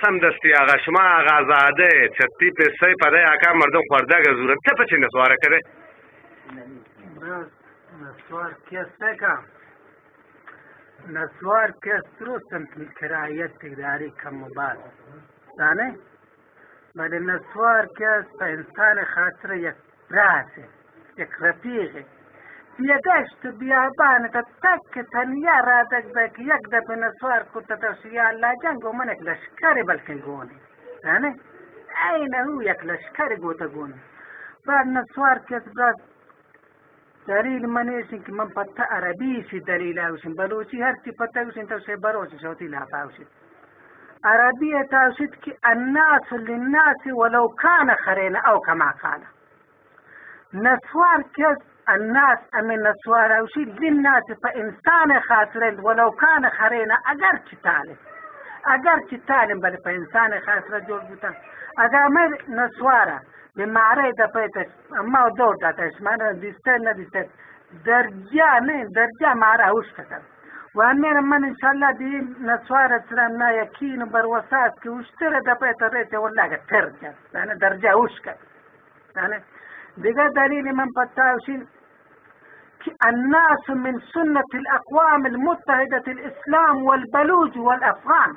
سمدستی آقا شما آقازاده چتی پیسه پده آقا مردم خورده گذورت چه پچی نسواره کرده؟ براز نسوار کیسته که نسوار کیس درستن کرایت تقداری کم مباد دانه ولی نسوار کیس پا انسان خاطر یک براسه یک رفیقه بیا گشت بیابان تا تک تنیا را دک یک دپ نسوار کتا تا یا اللہ جنگو من یک لشکر بلکن گونه دانه این او یک لشکر گوتا گونه بعد نسوار کیس براز دلیل منیشین که من پتا عربیشی دلیل اوشین بلوچی هرچی پتا اوشین توشه بروشی شوتی لحفا اوشید عربیه تاوشید که الناس للناس ولو کان خرین او کما قال نسوار کس الناس امن نسوار اوشید للناس فانسان خاسرین ولو کان خرین اگر چی تالم بلی فانسان خاسر جور بوتا اگر من نسواره به معره دپیتش اما دور داتش من دیستن ندیستن درجه معره هوش کتر و امیر من انشالله دی نسوار سرم نا یکین بر وساس که وشتر دپیت ریت والله ترجه یعنی درجه هوش کتر یعنی دیگه دلیل من پتاوشین که الناس من سنة الأقوام المتحدة الإسلام والبلوج والأفغان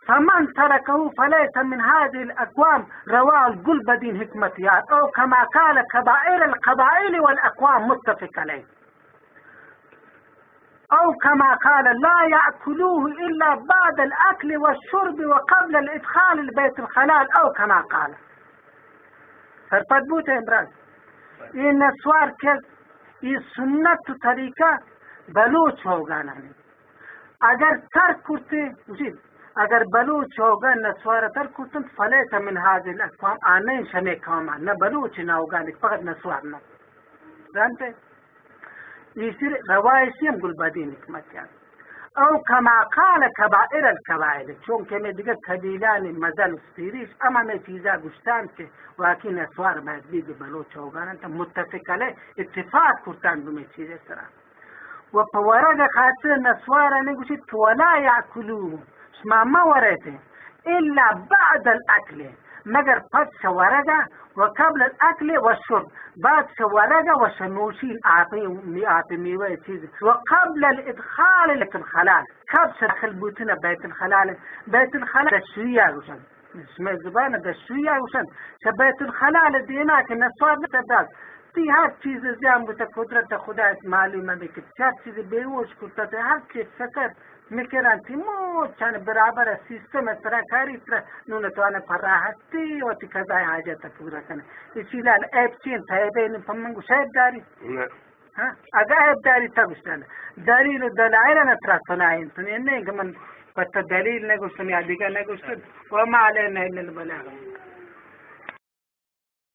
فمن تركه فليس من هذه الأقوام رواه القلبدين حكمتيات أو كما قال كبائر القبائل والأقوام متفق عليه أو كما قال لا يأكلوه إلا بعد الأكل والشرب وقبل الإدخال البيت الخلال أو كما قال فرفت امراض این نسوار کل این سنت طریقه بلوچ ہوگانا اگر ترک کرتے اگر بلوچ ہوگا نسوار ترک کرتن فلیس من هذه الاقوام آنین شمی کاما نه بلوچ نه ہوگا فقط نسوار نه جانتے يصير روايشيم قل بدين حكمتيان او كما قال كبائر الكبائر چون كمي دیگه قبيلان مدن سپيريش اما مي چيزا گشتان که واقعی نسوار باید بيگه بلوچ ہوگانا تا متفق عليه اتفاق کرتان بمي چيزه سرا و پورد خاطر نسوار نگوشید ولا يأكلوه شما ما ورده الا بعد الاكل مگر پس شورده وقبل الأكل والشرب بعد شورده وشنوشين آتي ميوه چيز وقبل الإدخال لك الخلال كبش دخل بوتنا بيت الخلال دشوية وشن اسمه زبانة دشوية وشن بيت الخلال ديناك النسوار نتداز تی هر چیز زیام بوده قدرت خدا معلومه بکن هر چیز بیوش کرده هر چیز فکر میکرن تی مو چند برابر سیستم سرا کاری سرا نونه توانه پر راحتی و تی کذای حاجت پورا کنه اسی عیب چین تایبه نفهمنگو شاید داری اگه عیب داری تگوشتن دلیل و دلائل نترسناین تنین نه که من پتا دلیل نگوشتن یا دیگه نگوشتن و ما علینا الا البلاغ